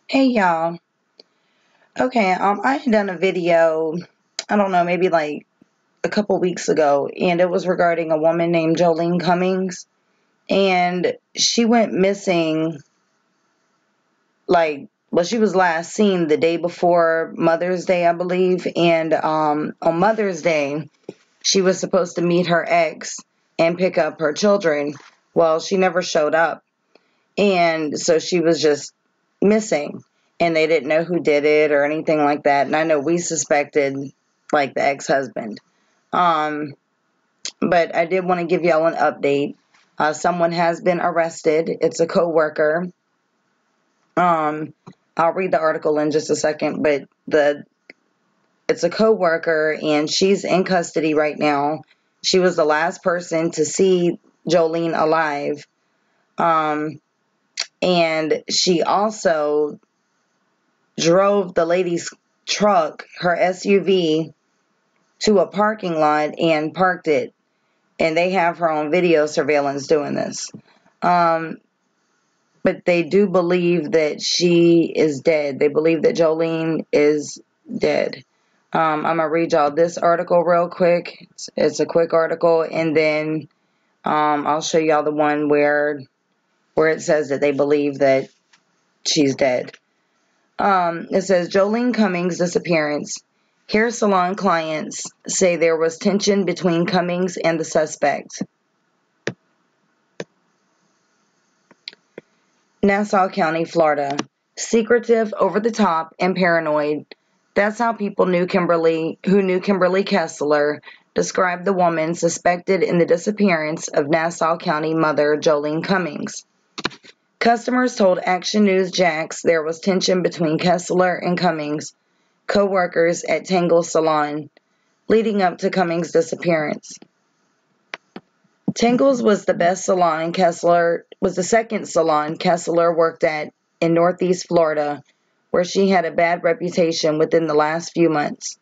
Hey y'all. Okay, I had done a video, I don't know, maybe like a couple weeks ago, and it was regarding a woman named Joleen Cummings. And she went missing, she was last seen the day before Mother's Day, I believe. And on Mother's Day, she was supposed to meet her ex and pick up her children. Well, she never showed up. And so she was just missing, and they didn't know who did it or anything like that. And I know we suspected like the ex-husband. Um, but I did want to give y'all an update. Someone has been arrested. It's a co-worker. Um, I'll read the article in just a second, but it's a co-worker and she's in custody right now. She was the last person to see Joleen alive. And she also drove the lady's truck, her SUV, to a parking lot and parked it. And they have her on video surveillance doing this. But they do believe that she is dead. They believe that Joleen is dead. I'm going to read y'all this article real quick. It's a quick article. And then I'll show y'all the one where it says that they believe that she's dead. It says Joleen Cummings' disappearance. Hair salon clients say there was tension between Cummings and the suspect. Nassau County, Florida. Secretive, over the top, and paranoid. That's how people who knew Kimberly Kessler described the woman suspected in the disappearance of Nassau County mother Joleen Cummings. Customers told Action News Jax there was tension between Kessler and Cummings, co-workers at Tangle's salon, leading up to Cummings' disappearance. Tangle's was the second salon Kessler worked at in Northeast Florida, where she had a bad reputation within the last few months.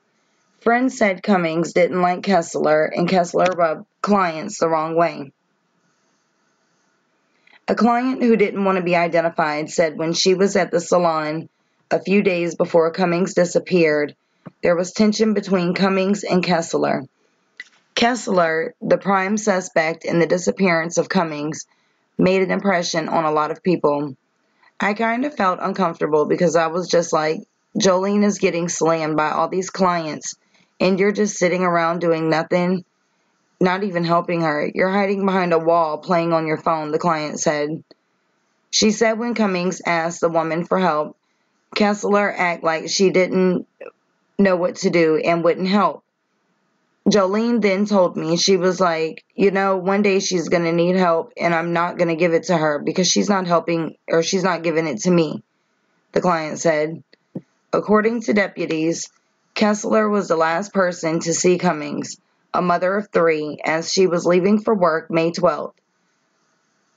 Friends said Cummings didn't like Kessler, and Kessler rubbed clients the wrong way. A client who didn't want to be identified said when she was at the salon a few days before Cummings disappeared, there was tension between Cummings and Kessler. Kessler, the prime suspect in the disappearance of Cummings, made an impression on a lot of people. I kind of felt uncomfortable because I was just like, Joleen is getting slammed by all these clients, and you're just sitting around doing nothing, not even helping her. You're hiding behind a wall playing on your phone, the client said. She said when Cummings asked the woman for help, Kessler acted like she didn't know what to do and wouldn't help. Joleen then told me, she was like, one day she's going to need help and I'm not going to give it to her because she's not helping or she's not giving it to me, the client said. According to deputies, Kessler was the last person to see Cummings, a mother of 3, as she was leaving for work May 12th.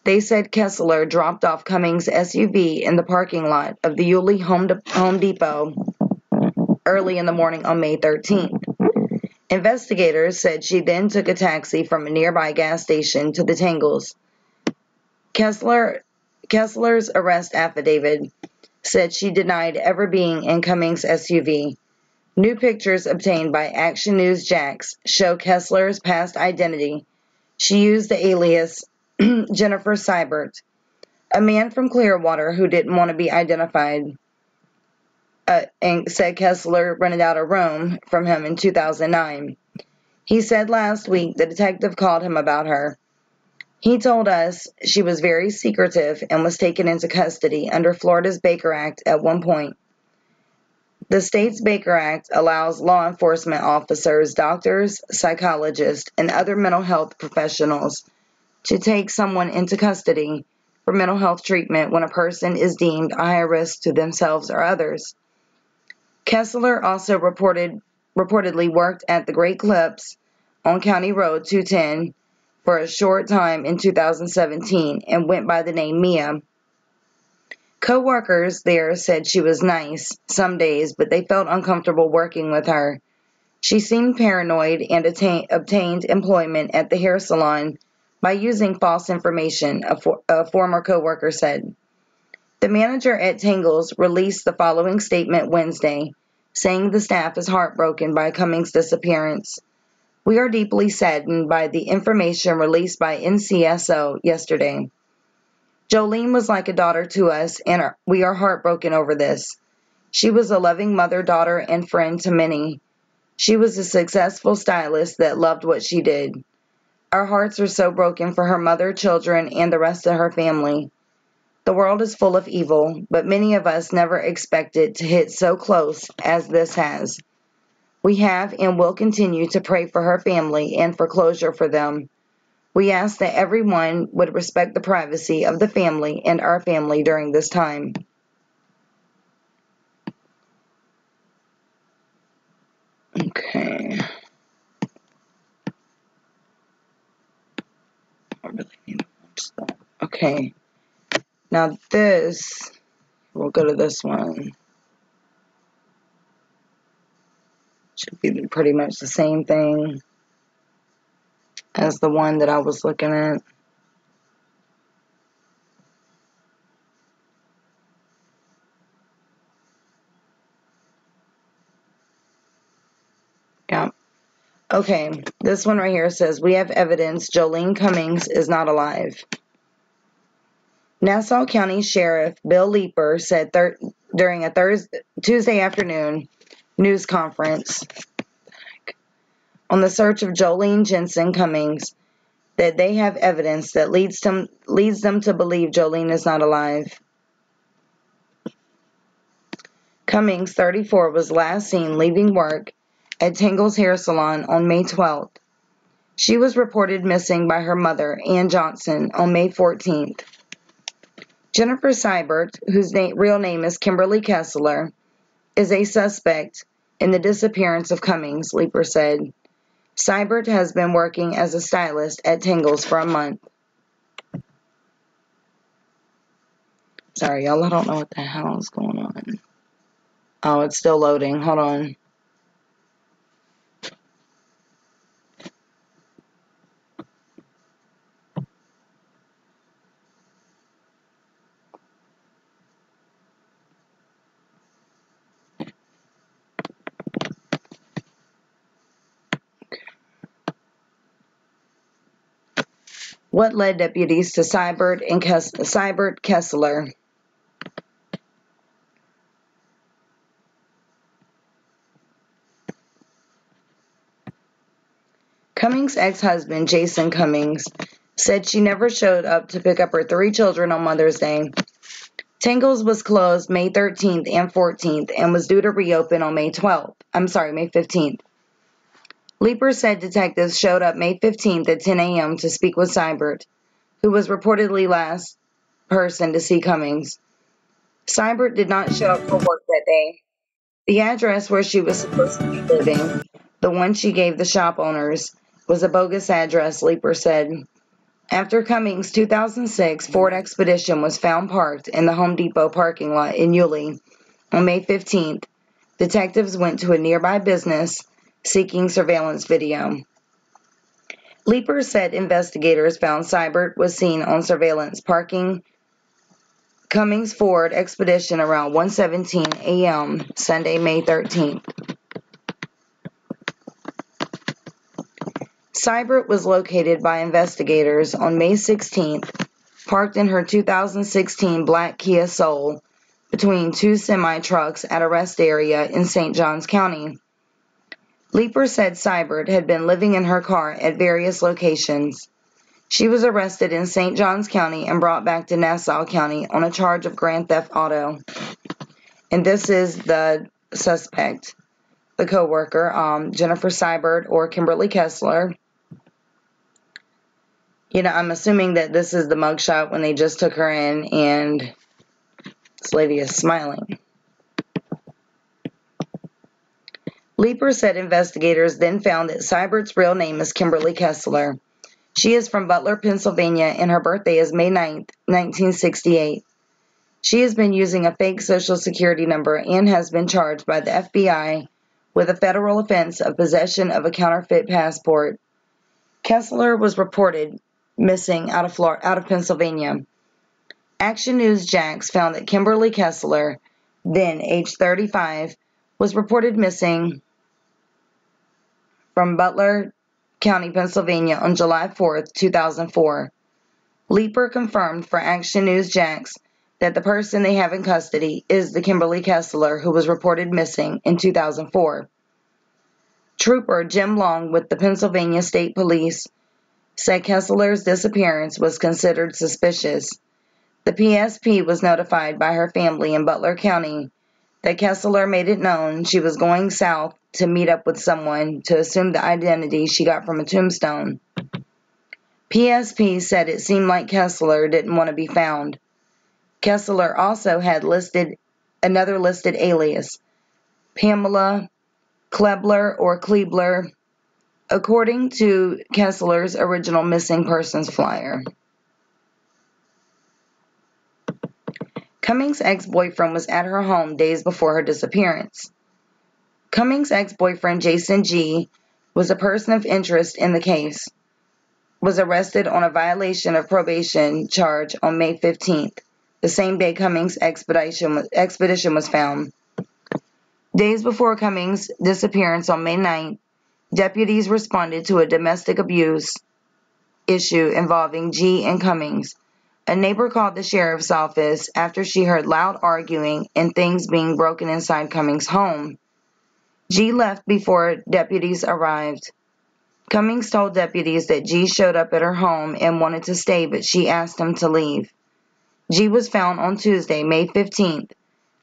They said Kessler dropped off Cummings' SUV in the parking lot of the Yulee Home Depot early in the morning on May 13th. Investigators said she then took a taxi from a nearby gas station to the Tangles. Kessler's arrest affidavit said she denied ever being in Cummings' SUV. New pictures obtained by Action News Jax show Kessler's past identity. She used the alias Jennifer Seibert, a man from Clearwater who didn't want to be identified, and said Kessler rented out a room from him in 2009. He said last week the detective called him about her. He told us she was very secretive and was taken into custody under Florida's Baker Act at one point. The state's Baker Act allows law enforcement officers, doctors, psychologists, and other mental health professionals to take someone into custody for mental health treatment when a person is deemed a high risk to themselves or others. Kessler also reportedly worked at the Great Clips on County Road 210 for a short time in 2017 and went by the name Mia. Co-workers there said she was nice some days, but they felt uncomfortable working with her. She seemed paranoid and obtained employment at the hair salon by using false information, a former co-worker said. The manager at Tingles released the following statement Wednesday, saying the staff is heartbroken by Cummings' disappearance. We are deeply saddened by the information released by NCSO yesterday. Joleen was like a daughter to us, and we are heartbroken over this. She was a loving mother, daughter, and friend to many. She was a successful stylist that loved what she did. Our hearts are so broken for her mother, children, and the rest of her family. The world is full of evil, but many of us never expected to hit so close as this has. We have and will continue to pray for her family and for closure for them. We ask that everyone would respect the privacy of the family and our family during this time. Okay. I really need to watch that. Okay. Now this, we'll go to this one. Should be pretty much the same thing as the one that I was looking at. Yeah. Okay, this one right here says, we have evidence Joleen Cummings is not alive. Nassau County Sheriff Bill Leeper said during a Tuesday afternoon news conference on the search of Joleen Jensen Cummings that they have evidence that leads them to believe Joleen is not alive. Cummings, 34, was last seen leaving work at Tingle's Hair Salon on May 12th. She was reported missing by her mother, Ann Johnson, on May 14th. Jennifer Seibert, whose real name is Kimberly Kessler, is a suspect in the disappearance of Cummings, Leeper said. Seibert has been working as a stylist at Tingle's for a month. Sorry, y'all, I don't know what the hell is going on. Oh, it's still loading. Hold on. What led deputies to Seibert Kessler? Cummings' ex-husband, Jason Cummings, said she never showed up to pick up her 3 children on Mother's Day. Tingle's was closed May 13th and 14th and was due to reopen on May 15th. Leeper said detectives showed up May 15th at 10 a.m. to speak with Seibert, who was reportedly last person to see Cummings. Seibert did not show up for work that day. The address where she was supposed to be living, the one she gave the shop owners, was a bogus address, Leeper said. After Cummings' 2006 Ford Expedition was found parked in the Home Depot parking lot in Yulee on May 15th, detectives went to a nearby business seeking surveillance video. Leeper said investigators found Seibert was seen on surveillance parking Cummings' Ford Expedition around 1:17 a.m. Sunday, May 13th. Seibert was located by investigators on May 16th, parked in her 2016 black Kia Soul between 2 semi-trucks at a rest area in St. Johns County. Leeper said Seibert had been living in her car at various locations. She was arrested in St. Johns County and brought back to Nassau County on a charge of grand theft auto. And this is the suspect, the co-worker, Jennifer Seibert or Kimberly Kessler. You know, I'm assuming that this is the mugshot when they just took her in and this lady is smiling. Leeper said investigators then found that Seibert's real name is Kimberly Kessler. She is from Butler, Pennsylvania, and her birthday is May 9th, 1968. She has been using a fake Social Security number and has been charged by the FBI with a federal offense of possession of a counterfeit passport. Kessler was reported missing out of Pennsylvania. Action News Jax found that Kimberly Kessler, then age 35, was reported missing from Butler County, Pennsylvania on July 4, 2004. Leeper confirmed for Action News Jax that the person they have in custody is the Kimberly Kessler who was reported missing in 2004. Trooper Jim Long with the Pennsylvania State Police said Kessler's disappearance was considered suspicious. The PSP was notified by her family in Butler County that Kessler made it known she was going south to meet up with someone to assume the identity she got from a tombstone. PSP said it seemed like Kessler didn't want to be found. Kessler also had another listed alias, Pamela Klebler or Kleebler, according to Kessler's original missing persons flyer. Cummings' ex-boyfriend was at her home days before her disappearance. Cummings' ex-boyfriend, Jason G., was a person of interest in the case, was arrested on a violation of probation charge on May 15th, the same day Cummings' expedition was found. Days before Cummings' disappearance on May 9th, deputies responded to a domestic abuse issue involving G and Cummings. A neighbor called the sheriff's office after she heard loud arguing and things being broken inside Cummings' home. G left before deputies arrived. Cummings told deputies that G showed up at her home and wanted to stay, but she asked him to leave. G was found on Tuesday, May 15th,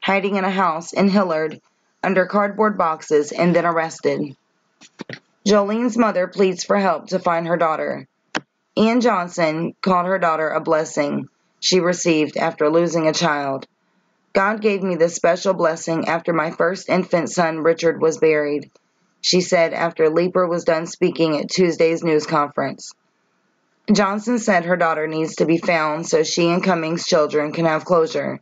hiding in a house in Hillard under cardboard boxes and then arrested. Joleen's mother pleads for help to find her daughter. Ann Johnson called her daughter a blessing she received after losing a child. God gave me this special blessing after my first infant son, Richard, was buried, she said after Leeper was done speaking at Tuesday's news conference. Johnson said her daughter needs to be found so she and Cummings' children can have closure.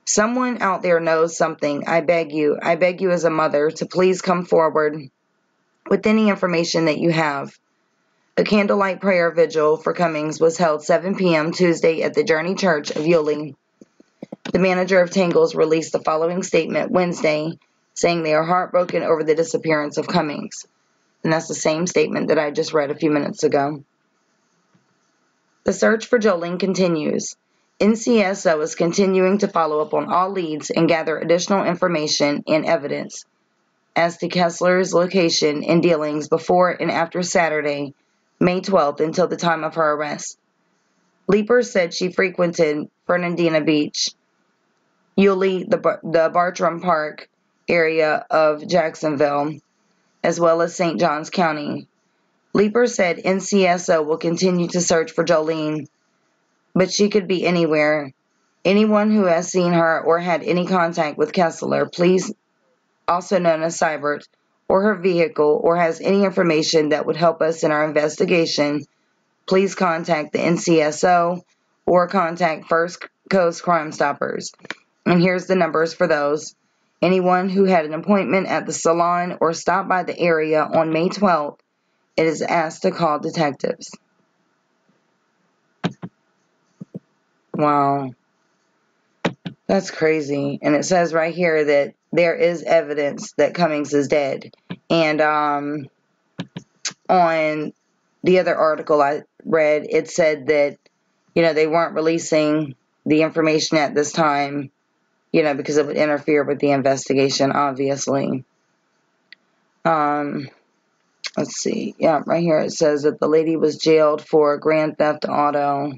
Someone out there knows something. I beg you as a mother to please come forward with any information that you have. A candlelight prayer vigil for Cummings was held 7 p.m. Tuesday at the Journey Church of Joleen. The manager of Tangles released the following statement Wednesday, saying they are heartbroken over the disappearance of Cummings. And that's the same statement that I just read a few minutes ago. The search for Joleen continues. NCSO is continuing to follow up on all leads and gather additional information and evidence as to Kessler's location and dealings before and after Saturday, May 12th, until the time of her arrest. Leeper said she frequented Fernandina Beach, Yulee, the Bartram Park area of Jacksonville, as well as St. Johns County. Leeper said NCSO will continue to search for Joleen, but she could be anywhere. Anyone who has seen her or had any contact with Kessler, please, also known as Seibert, or her vehicle, or has any information that would help us in our investigation, please contact the NCSO or contact First Coast Crime Stoppers. And here's the numbers for those. Anyone who had an appointment at the salon or stopped by the area on May 12th, it is asked to call detectives. Wow. That's crazy. And it says right here that there is evidence that Cummings is dead. And on the other article I read, it said that, they weren't releasing the information at this time, because it would interfere with the investigation, obviously. Let's see. Yeah, right here it says that the lady was jailed for grand theft auto.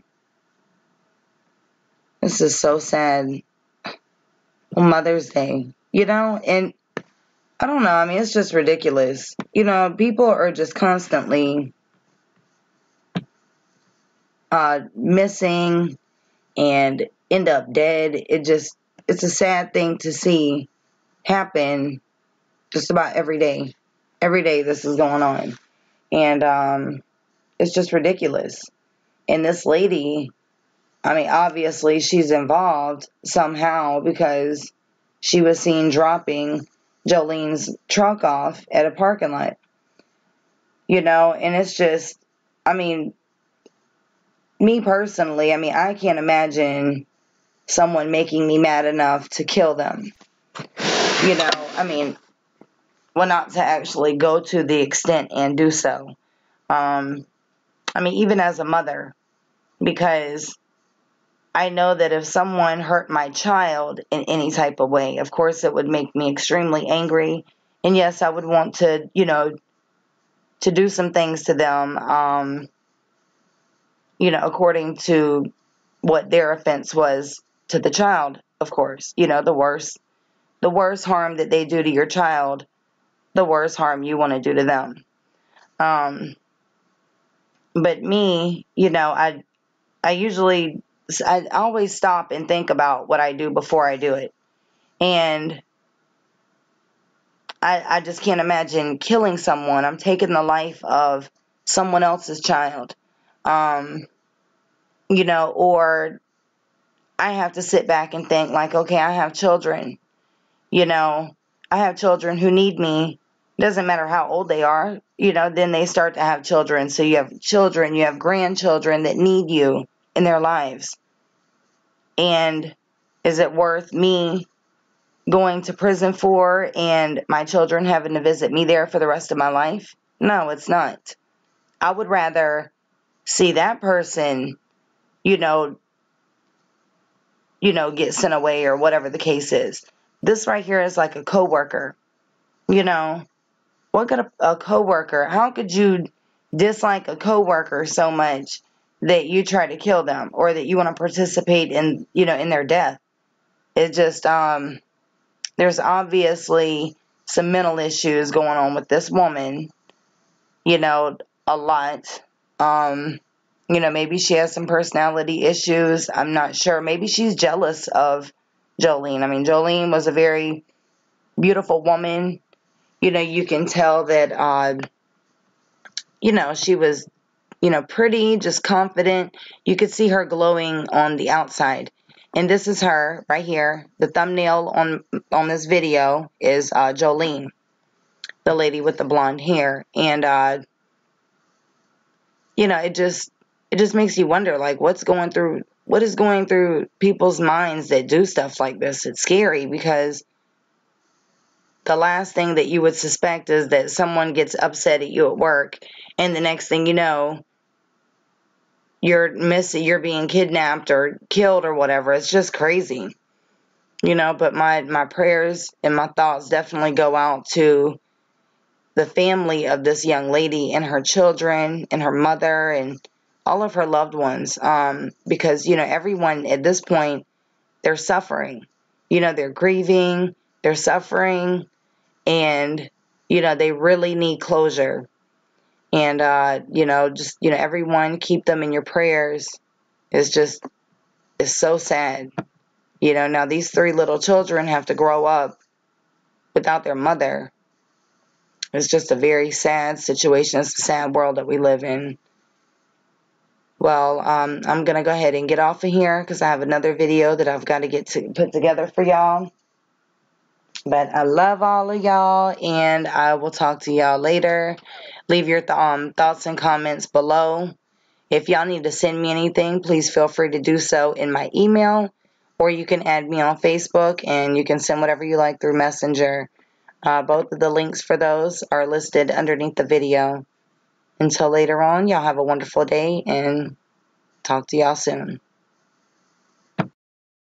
This is so sad. On Mother's Day, and I don't know. It's just ridiculous. People are just constantly missing and end up dead. It's a sad thing to see happen just about every day. Every day this is going on. And it's just ridiculous. And this lady, obviously she's involved somehow because she was seen dropping Joleen's truck off at a parking lot. And it's just, me personally, I mean, I can't imagine someone making me mad enough to kill them. You know, I mean, well, not to actually go to the extent and do so. I mean, even as a mother, because I know that if someone hurt my child in any type of way, of course it would make me extremely angry. And yes, I would want to, you know, to do some things to them, you know, according to what their offense was to the child, of course. You know, the worse harm that they do to your child, the worse harm you want to do to them. But me, you know, I always stop and think about what I do before I do it. And I just can't imagine killing someone. I'm taking the life of someone else's child. You know, or I have to sit back and think like, okay, I have children. You know, I have children who need me. Doesn't matter how old they are. You know, then they start to have children. So you have children, you have grandchildren that need you in their lives. And is it worth me going to prison for and my children having to visit me there for the rest of my life? No, it's not. I would rather see that person, you know, get sent away or whatever the case is. This right here is like a coworker. You know, what could a coworker, how could you dislike a coworker so much that you try to kill them or that you want to participate in, you know, in their death? It just, there's obviously some mental issues going on with this woman, you know, a lot. You know, maybe she has some personality issues. I'm not sure. Maybe she's jealous of Joleen. I mean, Joleen was a very beautiful woman. You know, you can tell that, you know, she was, you know, pretty, just confident. You could see her glowing on the outside. And this is her right here. The thumbnail on this video is Joleen, the lady with the blonde hair. And, you know, it just makes you wonder, like, what is going through people's minds that do stuff like this. It's scary because the last thing that you would suspect is that someone gets upset at you at work, and the next thing you know, you're being kidnapped or killed or whatever. It's just crazy. You know, but my prayers and my thoughts definitely go out to the family of this young lady and her children and her mother and all of her loved ones. Because, you know, everyone at this point, they're suffering. You know, they're grieving, they're suffering, and, you know, they really need closure. And, you know, just, you know, everyone keep them in your prayers. It's so sad. You know, now these 3 little children have to grow up without their mother. It's just a very sad situation. It's a sad world that we live in. Well, I'm going to go ahead and get off of here because I have another video that I've got to put together for y'all. But I love all of y'all, and I will talk to y'all later. Leave your thoughts and comments below. If y'all need to send me anything, please feel free to do so in my email, or you can add me on Facebook, and you can send whatever you like through Messenger. Both of the links for those are listed underneath the video. Until later on, y'all have a wonderful day, and talk to y'all soon.